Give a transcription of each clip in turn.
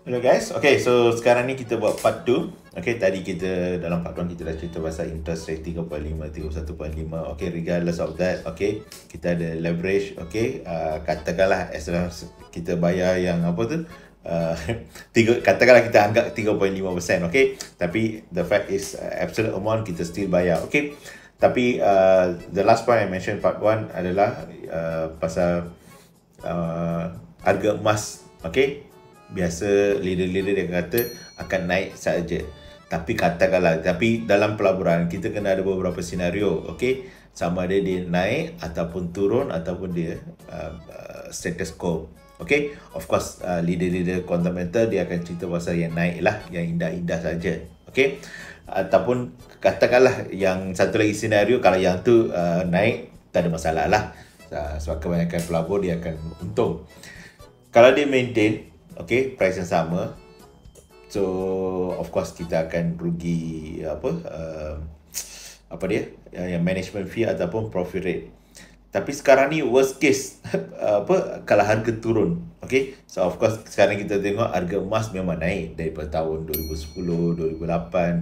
Hello guys, okay, so sekarang ni kita buat part 2. Okay, tadi kita dalam part 1 kita dah cerita pasal interest rate 3.5, 31.5. Okay, regardless of that, okay, kita ada leverage. Okay, katakanlah as long as kita bayar yang apa tu, katakanlah kita anggap 3.5%. Okay, tapi the fact is absolute amount kita still bayar. Okay, tapi the last point I mentioned part 1 adalah pasal harga emas. Okay, biasa leader-leader dia kata akan naik saja. Tapi katakanlah, tapi dalam pelaburan kita kena ada beberapa senario, okey, sama ada dia naik ataupun turun ataupun dia status quo. Okey, of course leader-leader fundamental dia akan cerita pasal yang naik lah, yang indah-indah saja. Okey, ataupun katakanlah yang satu lagi senario, kalau yang tu naik tak ada masalah lah, sebab kebanyakan pelabur dia akan untung. Kalau dia maintain, okay, price yang sama, so of course kita akan rugi apa dia yang management fee ataupun profit rate. Tapi sekarang ni worst case kalau harga turun, okay, so of course sekarang kita tengok harga emas memang naik daripada tahun 2010, 2008,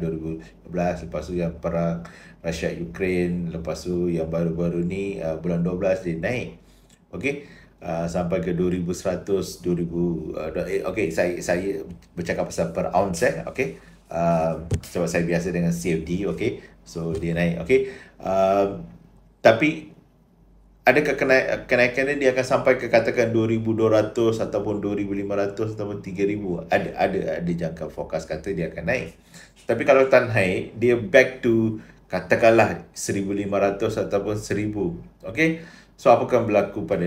2012, lepas tu yang perang Russia Ukraine, lepas tu yang baru-baru ni bulan 12 dia naik, okay. Sampai ke 2100, 2000. Okay, saya bercakap pasal per ounce okay. Sebab saya biasa dengan CFD, okay, so dia naik, okay. Tapi adakah kenaikan dia akan sampai ke katakan 2200 ataupun 2500 ataupun 3000? Ada jangka forecast kata dia akan naik. Tapi kalau tak naik, dia back to katakanlah 1500 ataupun 1000, okay. So apakah berlaku pada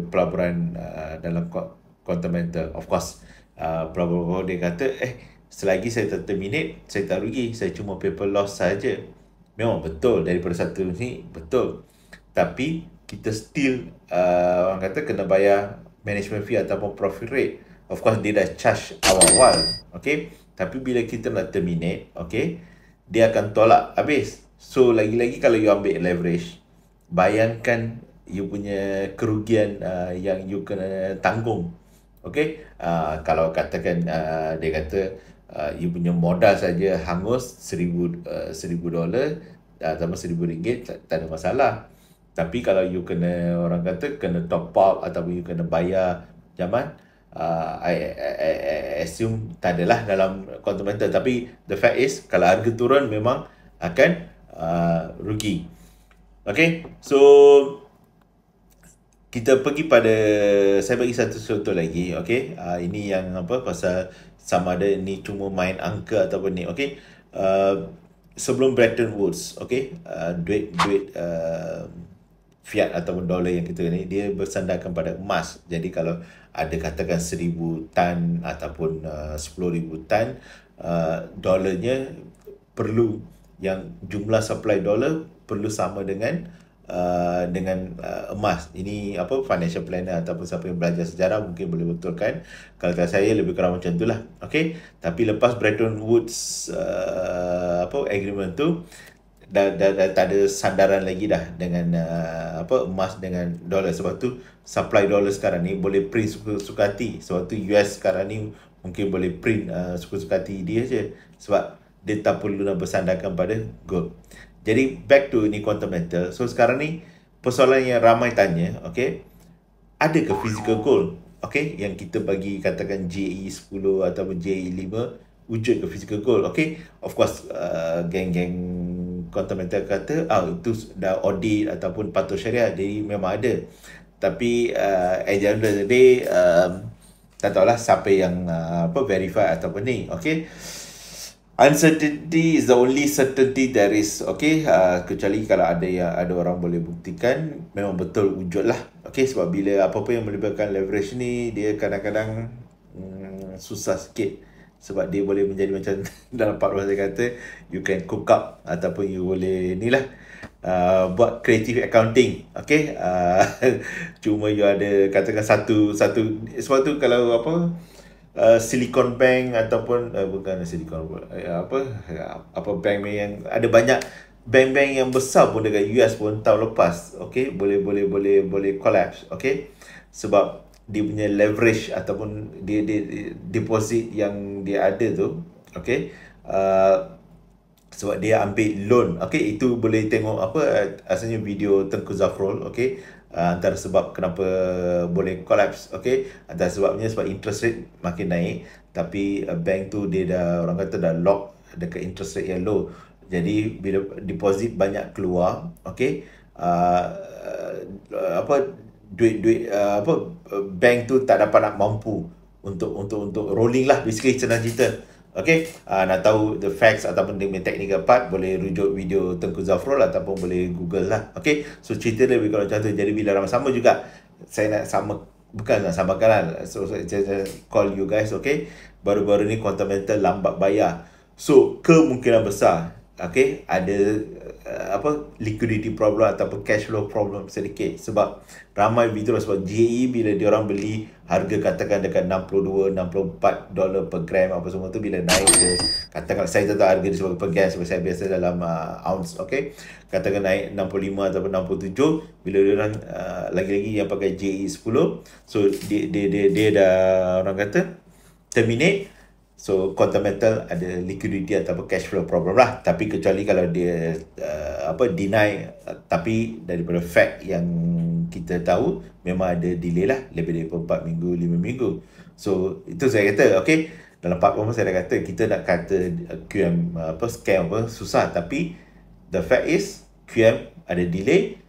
pelaburan dalam continental? Of course, pelabur dia kata, selagi saya tak terminate, saya tak rugi, saya cuma paper loss saja. Memang betul, daripada satu ni betul. Tapi kita still orang kata kena bayar management fee ataupun profit rate. Of course dia dah charge awal-awal, okay. Tapi bila kita nak terminate, okay, dia akan tolak habis. So lagi-lagi kalau you ambil leverage, bayangkan you punya kerugian yang you kena tanggung. Okay, kalau katakan dia kata you punya modal saja hangus $1000 ataupun RM1000, tak ada masalah. Tapi kalau you kena, orang kata kena top up ataupun you kena bayar zaman, I assume tak adalah dalam continental. Tapi the fact is kalau harga turun memang akan rugi. Okay, so kita pergi pada, saya bagi satu contoh lagi, okay. Ini yang apa, pasal sama ada ni cuma main angka ataupun ni, okay. Sebelum Bretton Woods, okay, duit fiat ataupun dolar yang kita ni, dia bersandarkan pada emas. Jadi kalau ada katakan 1000 tan ataupun 10,000 tan, dolarnya perlu, yang jumlah supply dolar perlu sama dengan emas. Ini apa, financial planner ataupun siapa yang belajar sejarah mungkin boleh betulkan. Kalau tak, saya lebih kurang macam itulah, okey. Tapi lepas Bretton Woods agreement tu, dah tak ada sandaran lagi dah dengan emas dengan dolar. Sebab tu supply dolar sekarang ni boleh print suka hati. Sebab tu US sekarang ni mungkin boleh print suka hati dia je, sebab dia tak perlu nak bersandarkan pada gold. Jadi back to ni quantum metal. So sekarang ni persoalan yang ramai tanya, okay, ada ke physical gold, okay, yang kita bagi katakan JE10 ataupun JE5 wujud ke physical gold, okay. Of course geng-geng quantum metal kata itu dah audit ataupun patuh syariah, jadi memang ada. Tapi at the end of the day, tak tahulah siapa yang verify ataupun ni, okay. Uncertainty is the only certainty there is, okay. Kecuali kalau ada orang boleh buktikan memang betul wujud lah, okay. Sebab bila apa-apa yang melibatkan leverage ni, dia kadang-kadang susah sikit. Sebab dia boleh menjadi macam dalam part saya kata, you can cook up ataupun you boleh ni lah, buat creative accounting, okay. Cuma you ada katakan satu. Sebab tu kalau Silicon Bank ataupun bukan Silicon apa bank yang ada banyak bank-bank yang besar pun dekat US pun tahun lepas, okay, boleh collapse, okay. Sebab dia punya leverage ataupun dia deposit yang dia ada tu, okay, sebab dia ambil loan. Okay, itu boleh tengok apa asalnya video Tengku Zafrul. Okay, antara sebab kenapa boleh collapse. Okay, antara sebabnya sebab interest rate makin naik, tapi bank tu dia dah, orang kata dah lock dekat interest rate yang low. Jadi bila deposit banyak keluar, okay, apa duit apa bank tu tak dapat nak mampu untuk rolling lah, basically senang cerita. Okay, nak tahu the facts ataupun the technical part, boleh rujuk video Tengku Zafrul ataupun boleh Google lah. Okay, so cerita dia lebih kurang macam tu. Jadi bila ramai sama juga, saya nak bukan nak samakan lah. So saya call you guys, okay, baru-baru ni Quantamental lambat bayar. So kemungkinan besar, okay, ada liquidity problem ataupun cash flow problem sedikit, sebab ramai withdraw. Sebab GAE bila diorang beli harga katakan dekat 62 64 dolar per gram apa semua tu, bila naik dia katakan, saya tak tahu harga dia sebab per gram sebab saya biasa dalam ounce, okay, katakan naik 65 ataupun 67, bila diorang lagi-lagi yang pakai GAE 10, so dia dah, orang kata, terminate. So Quantamental ada liquidity ataupun cash flow problem lah. Tapi kecuali kalau dia deny, tapi daripada fact yang kita tahu memang ada delay lah, lebih daripada 4 minggu 5 minggu. So itu saya kata, okay, dalam platform saya dah kata, kita nak kata QM scam susah, tapi the fact is QM ada delay,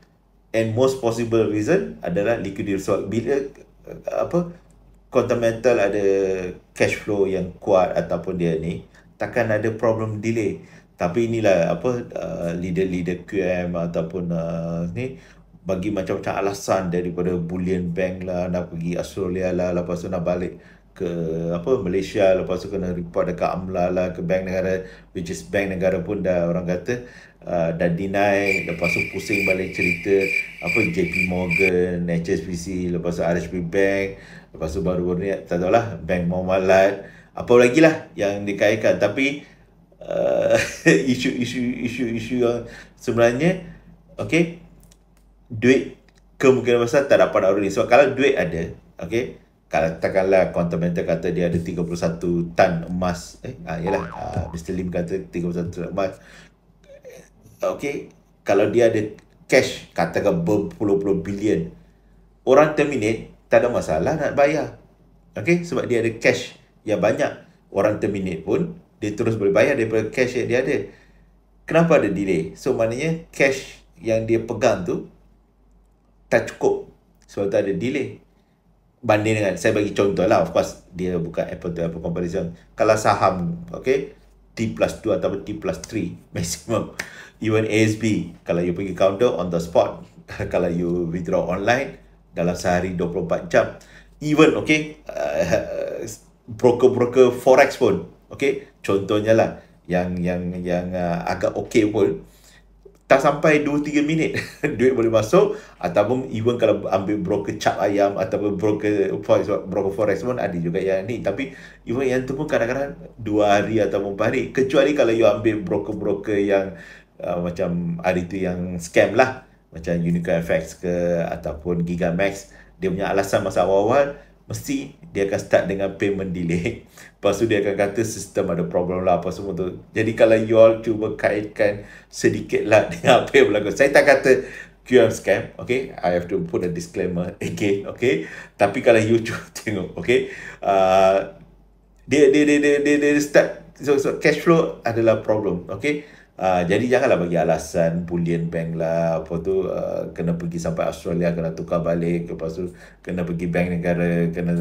and most possible reason adalah liquidity. So bila Quantamental ada cash flow yang kuat ataupun dia ni, takkan ada problem delay. Tapi inilah leader-leader QM ataupun ni bagi macam-macam alasan, daripada bullion bank lah, nak pergi Australia lah, lepas tu nak balik ke Malaysia, lepas tu kena report dekat AMLA lah, ke bank negara, which is bank negara pun dah, orang kata, dah deny. Lepas tu pusing balik cerita JP Morgan, HSBC, lepas tu RHB Bank, lepas tu baru-baru ni tak tahulah Bank Muamalat, apa lagi lah yang dikaitkan. Tapi isu yang sebenarnya, okay, duit kemungkinan besar tak dapat nak rolling. So kalau duit ada, okay, katakanlah Quantamental kata dia ada 31 tan emas, Mr. Lim kata 31 tan emas, okay, kalau dia ada cash katakan berpuluh-puluh bilion, orang terminate, tak ada masalah nak bayar, okay, sebab dia ada cash yang banyak. Orang terminate pun dia terus boleh bayar daripada cash yang dia ada. Kenapa ada delay? So maknanya cash yang dia pegang tu tak cukup, sebab tu ada delay. Banding dengan, saya bagi contoh lah, of course dia bukan apple to apple comparison. Kalau saham, okay, T+2 ataupun T+3 maximum, even ASB, kalau you pergi counter on the spot, kalau you withdraw online dalam sehari 24 jam, even, okay, broker-broker forex pun, okay, contohnya lah yang agak okay pun, tak sampai 2-3 minit duit boleh masuk. Ataupun even kalau ambil broker cap ayam ataupun broker forex pun ada juga yang ni. Tapi even yang tu pun kadang-kadang 2 hari ataupun 4 hari. Kecuali kalau you ambil broker-broker yang macam hari tu yang scam lah, macam Unicorn FX ke ataupun Gigamax. Dia punya alasan masa awal-awal mesti dia akan start dengan payment delay. Lepas tu dia akan kata sistem ada problem lah, apa semua tu. Jadi kalau you all cuba kaitkan sedikit lah dengan apa yang berlaku. Saya tak kata QM scam, okay, I have to put a disclaimer again, okay. Tapi kalau you cuba tengok, okay, dia start, so cash flow adalah problem, okay. Jadi janganlah bagi alasan bullion bank lah, apa tu, kena pergi sampai Australia, kena tukar balik, lepas tu kena pergi bank negara, kena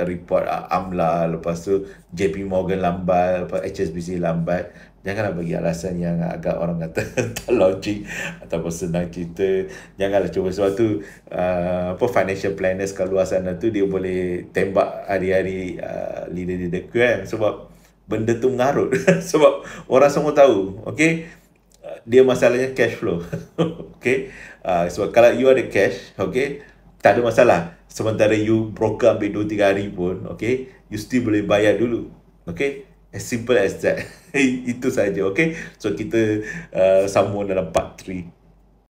report AMLA, lepas tu JP Morgan lambat, HSBC lambat. Janganlah bagi alasan yang agak, orang kata, tak logik ataupun senang cerita. Janganlah cuba, sebab tu financial planners kat luar sana tu dia boleh tembak hari-hari leader-leader QM, sebab benda tu mengarut. Sebab orang semua tahu, okay, dia masalahnya cash flow. Okay, sebab kalau you ada cash, okay, tak ada masalah. Sementara you broker ambil 2-3 hari pun, okay, you still boleh bayar dulu. Okay, as simple as that. Itu saja, okay. So kita sambung dalam part 3.